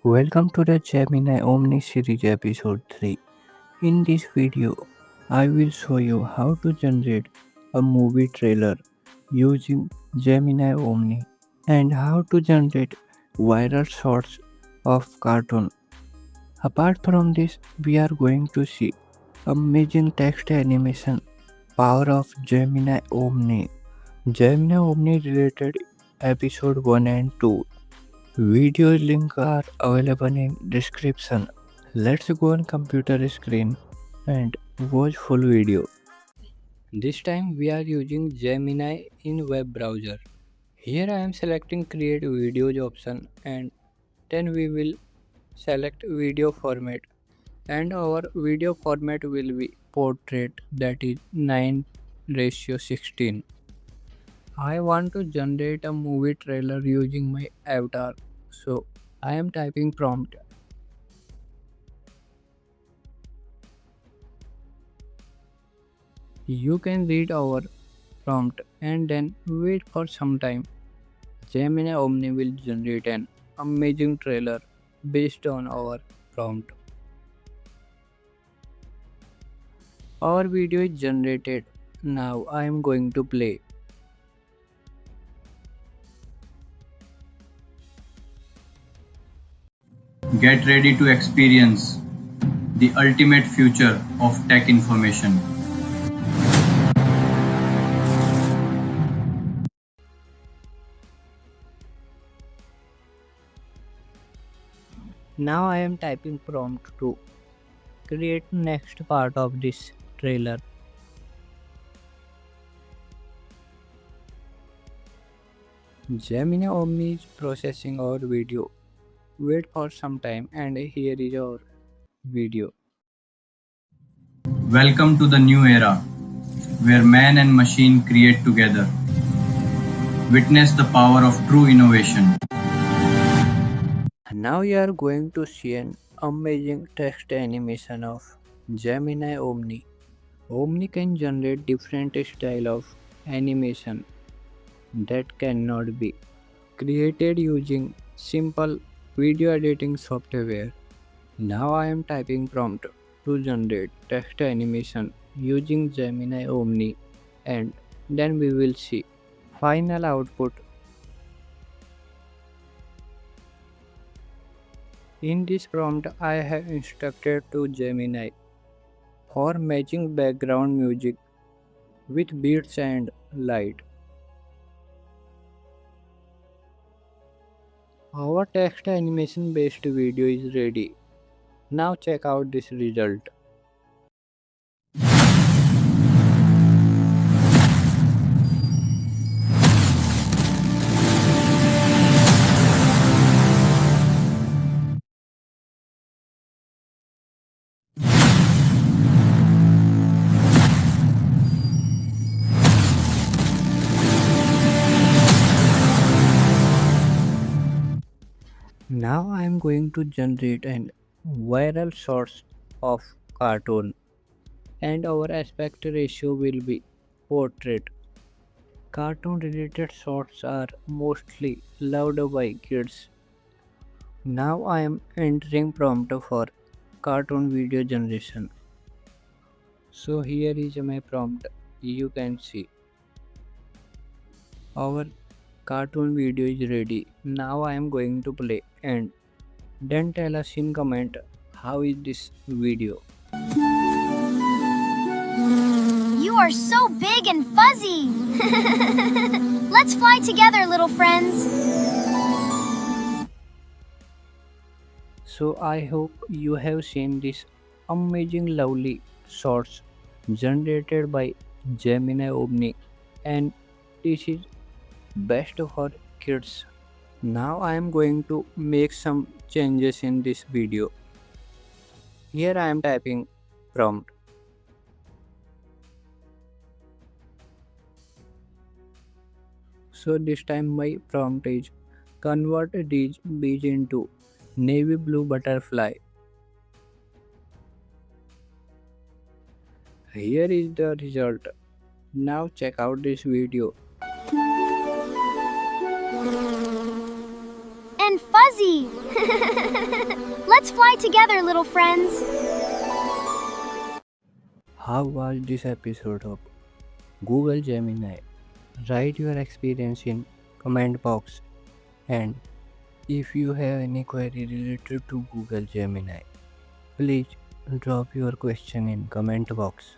Welcome to the Gemini Omni series episode 3. In this video, I will show you how to generate a movie trailer using Gemini Omni and how to generate viral shots of cartoon. Apart from this, we are going to see amazing text animation power of Gemini Omni. Gemini Omni related episode 1 and 2. Video link are available in description. Let's go on computer screen and watch full video. This time we are using Gemini in web browser. Here I am selecting create videos option and then we will select video format and our video format will be portrait, that is 9:16. I want to generate a movie trailer using my avatar, so I am typing prompt. You can read our prompt and then wait for some time. Gemini Omni will generate an amazing trailer based on our prompt. Our video is generated. Now I am going to play. Get ready to experience the ultimate future of tech information. Now I am typing prompt to create next part of this trailer. Gemini Omni is processing our video. Wait for some time and here is our video. Welcome to the new era where man and machine create together. Witness the power of true innovation. Now you are going to see an amazing text animation of Gemini Omni. Omni can generate different style of animation that cannot be created using simple video editing software. Now I am typing prompt to generate text animation using Gemini Omni and then we will see final output. In this prompt I have instructed to Gemini for matching background music with beats and light. Our text animation based video is ready. Now check out this result. Now I am going to generate an viral source of cartoon and our aspect ratio will be portrait. Cartoon related shots are mostly loved by kids. Now I am entering prompt for cartoon video generation. So here is my prompt. You can see our cartoon video is ready. Now I am going to play and then tell us in comment how is this video. You are so big and fuzzy! Let's fly together, little friends! So I hope you have seen this amazing lovely shots generated by Gemini Omni and this is best for kids. Now I am going to make some changes in this video. Here I am typing prompt. So this time my prompt is convert these bees into navy blue butterfly. Here is the result. Now check out this video. And fuzzy! Let's fly together, little friends. How was this episode of Google Gemini? Write your experience in comment box, and if you have any query related to Google Gemini, please drop your question in comment box.